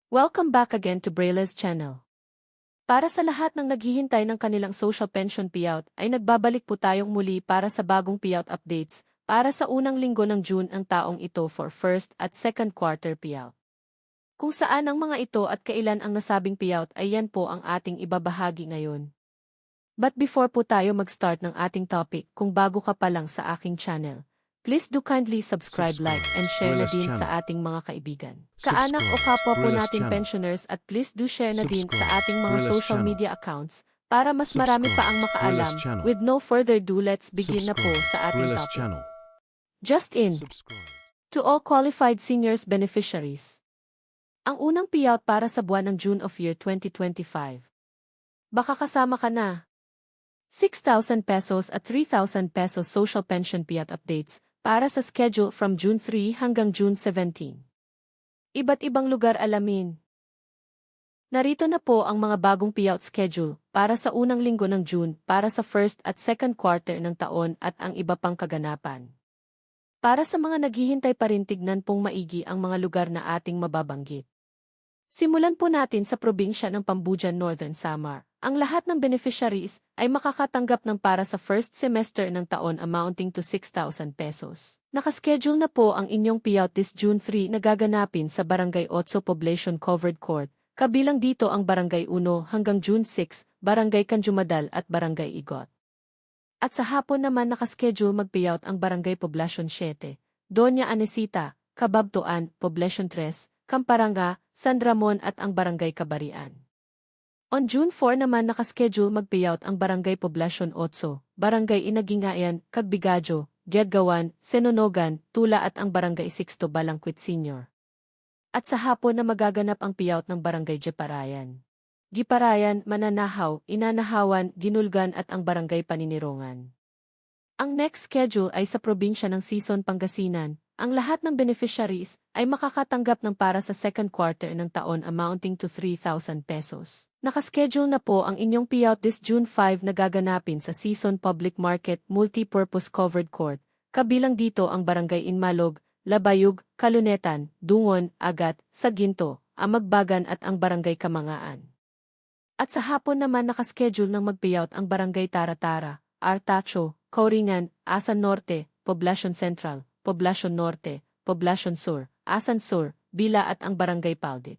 Welcome back again to Braile's channel. Para sa lahat ng naghihintay ng kanilang social pension payout ay nagbabalik po tayong muli para sa bagong payout updates para sa unang linggo ng June ang taong ito for first at second quarter payout. Kung saan ang mga ito at kailan ang nasabing payout ay yan po ang ating ibabahagi ngayon. But before po tayo mag-start ng ating topic, kung bago ka pa lang sa aking channel, please do kindly subscribe, like, and share na din sa ating mga kaibigan, kaanak o kapwa po nating pensioners at please do share na din sa ating mga social media accounts para mas marami pa ang makaalam. With no further ado, let's begin na po sa ating topic. Just in. To all qualified seniors beneficiaries. Ang unang payout para sa buwan ng June of year 2025. Baka kasama ka na. 6,000 pesos at 3,000 pesos social pension payout updates para sa schedule from June 3 hanggang June 17. Iba't ibang lugar alamin. Narito na po ang mga bagong payout schedule para sa unang linggo ng June para sa first at second quarter ng taon at ang iba pang kaganapan. Para sa mga naghihintay pa rin, tignan pong maigi ang mga lugar na ating mababanggit. Simulan po natin sa probinsya ng Pambujan, Northern Samar. Ang lahat ng beneficiaries ay makakatanggap ng para sa first semester ng taon amounting to 6,000 pesos. Nakaschedule na po ang inyong payout this June 3 na gaganapin sa Barangay 8 Poblacion Covered Court, kabilang dito ang Barangay 1 hanggang June 6, Barangay Kanjumadal at Barangay Igot. At sa hapon naman nakaschedule mag-payout ang Barangay Poblacion 7, Doña Anesita, Cababtuan, Poblacion 3, Camparanga, San Ramon at ang Barangay Kabarian. On June 4 naman nakaschedule mag-payout ang Barangay Poblacion 8, Barangay Inagingayan, Cagbigadjo, Gedgawan, Senonogan, Tula at ang Barangay Sixto Balangquit Senior. At sa hapon na magaganap ang payout ng Barangay Giparayan. Giparayan, Mananahaw, Inanahawan, Ginulgan at ang Barangay Paninirongan. Ang next schedule ay sa probinsya ng Sison, Pangasinan. Ang lahat ng beneficiaries ay makakatanggap ng para sa second quarter ng taon amounting to 3,000 pesos. Nakaschedule na po ang inyong payout this June 5 na gaganapin sa Sison Public Market Multi-Purpose Covered Court, kabilang dito ang Barangay Inmalog, Labayug, Kalunetan, Dungon, Agat, Saginto, Amagbagan at ang Barangay Kamangaan. At sa hapon naman nakaschedule ng mag-payout ang Barangay Tara-Tara, Artacho, Kauringan, Asan Norte, Poblacion Central, Poblacion Norte, Poblacion Sur, Asan Sur, Bila at ang Barangay Paldit.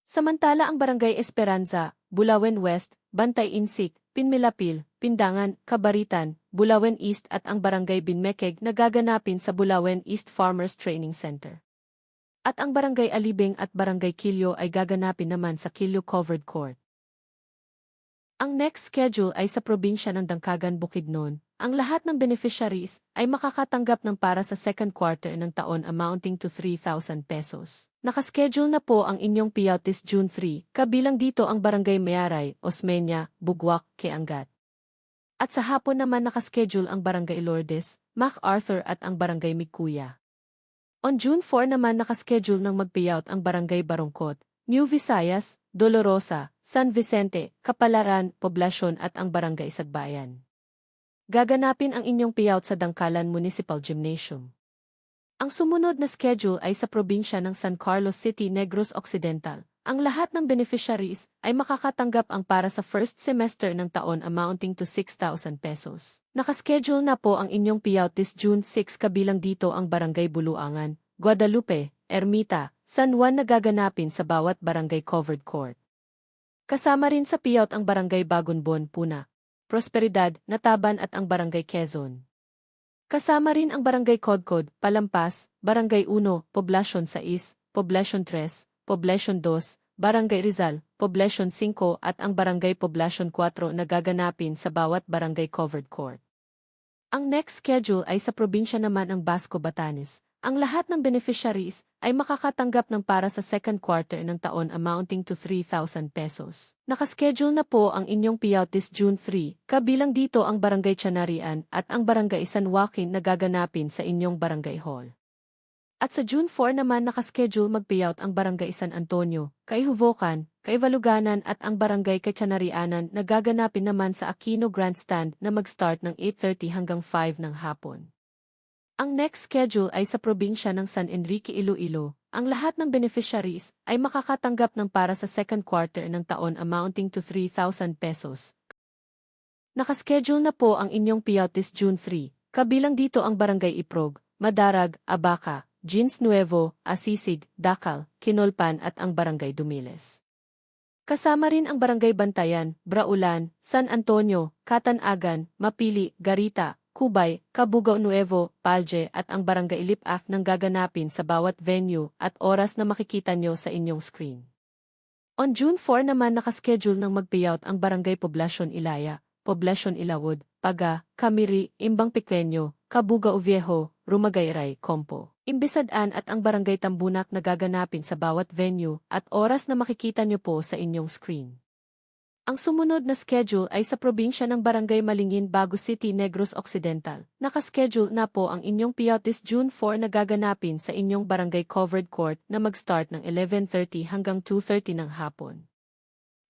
Samantala ang Barangay Esperanza, Bulawen West, Bantay Insik, Pinmilapil, Pindangan, Kabaritan, Bulawen East at ang Barangay Binmekeg na gaganapin sa Bulawen East Farmers Training Center. At ang Barangay Alibeng at Barangay Quillo ay gaganapin naman sa Quillo Covered Court. Ang next schedule ay sa probinsya ng Dangkagan, Bukidnon. Ang lahat ng beneficiaries ay makakatanggap ng para sa second quarter ng taon amounting to 3,000 pesos. Nakaschedule na po ang inyong payout this June 3, kabilang dito ang Barangay Mayaray, Osmeña, Bugwak, Keangat. At sa hapon naman nakaschedule ang Barangay Lourdes, MacArthur at ang Barangay Mikuya. On June 4 naman nakaschedule ng mag-payout ang Barangay Barongkot, New Visayas, Dolorosa, San Vicente, Kapalaran, Poblacion at ang Barangay Sagbayan. Gaganapin ang inyong payout sa Dangkalan Municipal Gymnasium. Ang sumunod na schedule ay sa probinsya ng San Carlos City, Negros Occidental. Ang lahat ng beneficiaries ay makakatanggap ang para sa first semester ng taon amounting to 6,000 pesos. Nakaschedule na po ang inyong payout this June 6, kabilang dito ang Barangay Buluangan, Guadalupe, Ermita, San Juan na gaganapin sa bawat Barangay Covered Court. Kasama rin sa payout ang Barangay Bagonbon, Puna, Prosperidad, Nataban at ang Barangay Quezon. Kasama rin ang Barangay Codcod, Palampas, Barangay 1, Poblacion 6, Poblacion 3, Poblacion 2, Barangay Rizal, Poblacion 5 at ang Barangay Poblacion 4 na gaganapin sa bawat Barangay Covered Court. Ang next schedule ay sa probinsya naman ng Basco, Batanes. Ang lahat ng beneficiaries ay makakatanggap ng para sa second quarter ng taon amounting to 3,000 pesos. Nakaschedule na po ang inyong payout this June 3, kabilang dito ang Barangay Chanarian at ang Barangay San Joaquin na gaganapin sa inyong barangay hall. At sa June 4 naman nakaschedule mag-payout ang Barangay San Antonio, Kaihuvocan, Kaivaluganan at ang Barangay Kachanarianan na gaganapin naman sa Aquino Grandstand na mag-start ng 8:30 hanggang 5 ng hapon. Ang next schedule ay sa probinsya ng San Enrique, Iloilo. Ang lahat ng beneficiaries ay makakatanggap ng para sa second quarter ng taon amounting to 3,000 pesos. Nakaschedule na po ang inyong payout this June 3, kabilang dito ang Barangay Iprog, Madarag, Abaca, Jeans Nuevo, Asisig, Dacal, Kinolpan at ang Barangay Dumiles. Kasama rin ang Barangay Bantayan, Braulan, San Antonio, Catanagan, Mapili, Garita, Cubay, Cabugao Nuevo, Palje at ang Barangay Ilip-Af nang gaganapin sa bawat venue at oras na makikita nyo sa inyong screen. On June 4 naman nakaschedule ng mag-payout ang Barangay Poblacion Ilaya, Poblacion Ilawod, Paga, Camiri, Imbang Pequeño, Cabugao Viejo, Rumagayray, Compo, Imbisadaan at ang Barangay Tambunak na gaganapin sa bawat venue at oras na makikita nyo po sa inyong screen. Ang sumunod na schedule ay sa probinsya ng Barangay Malingin, Bago City, Negros Occidental. Nakaschedule na po ang inyong payout this June 4 na gaganapin sa inyong barangay covered court na mag-start ng 11:30 hanggang 2:30 ng hapon.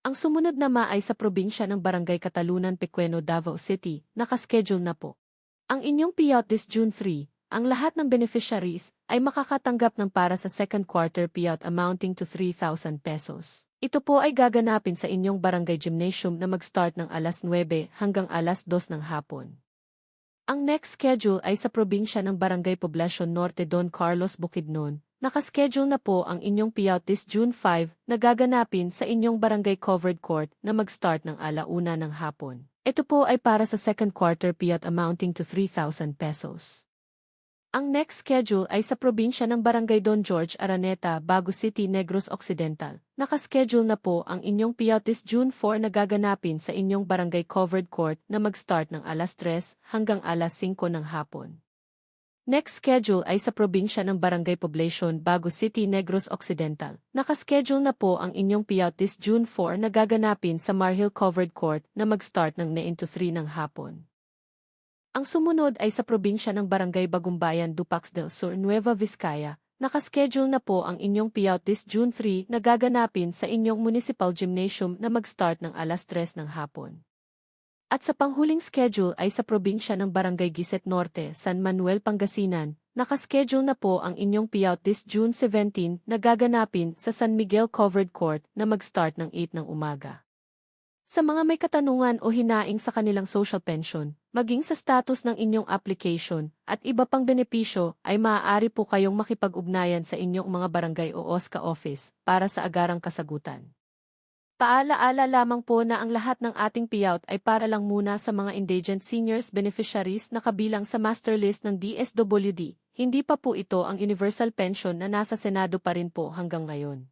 Ang sumunod naman ay sa probinsya ng Barangay Katalunan, Pequeno, Davao City. Nakaschedule na po ang inyong payout this June 3. Ang lahat ng beneficiaries ay makakatanggap ng para sa second quarter payout amounting to 3,000 pesos. Ito po ay gaganapin sa inyong barangay gymnasium na mag-start ng alas 9 hanggang alas 2 ng hapon. Ang next schedule ay sa probinsya ng Barangay Poblacion Norte, Don Carlos, Bukidnon. Nakaschedule na po ang inyong payout this June 5 na gaganapin sa inyong barangay covered court na mag-start ng alauna ng hapon. Ito po ay para sa second quarter payout amounting to 3,000 pesos. Ang next schedule ay sa probinsya ng Barangay Don George, Araneta, Bago City, Negros Occidental. Nakaschedule na po ang inyong payout this June 4 na gaganapin sa inyong barangay covered court na mag-start ng alas 3 hanggang alas 5 ng hapon. Next schedule ay sa probinsya ng Barangay Poblacion, Bago City, Negros Occidental. Nakaschedule na po ang inyong payout this June 4 na gaganapin sa Marhill Covered Court na mag-start ng 9 to 3 ng hapon. Ang sumunod ay sa probinsya ng Barangay Bagumbayan, Dupax del Sur, Nueva Vizcaya. Nakaschedule na po ang inyong payout this June 3 na gaganapin sa inyong municipal gymnasium na mag-start ng alas 3 ng hapon. At sa panghuling schedule ay sa probinsya ng Barangay Giset Norte, San Manuel, Pangasinan. Nakaschedule na po ang inyong payout this June 17 na gaganapin sa San Miguel Covered Court na mag-start ng 8 ng umaga. Sa mga may katanungan o hinaing sa kanilang social pension, maging sa status ng inyong application, at iba pang benepisyo, ay maaari po kayong makipag-ugnayan sa inyong mga barangay o OSCA office para sa agarang kasagutan. Paalaala lamang po na ang lahat ng ating payout ay para lang muna sa mga indigent seniors beneficiaries na kabilang sa master list ng DSWD. Hindi pa po ito ang universal pension na nasa Senado pa rin po hanggang ngayon.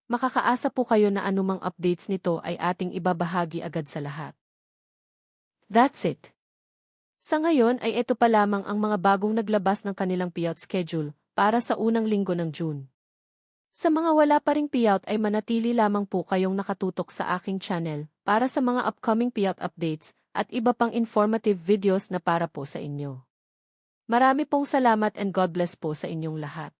Makakaasa po kayo na anumang updates nito ay ating ibabahagi agad sa lahat. That's it. Sa ngayon ay ito pa lamang ang mga bagong naglabas ng kanilang payout schedule para sa unang linggo ng June. Sa mga wala pa ring payout ay manatili lamang po kayong nakatutok sa aking channel para sa mga upcoming payout updates at iba pang informative videos na para po sa inyo. Marami pong salamat and God bless po sa inyong lahat.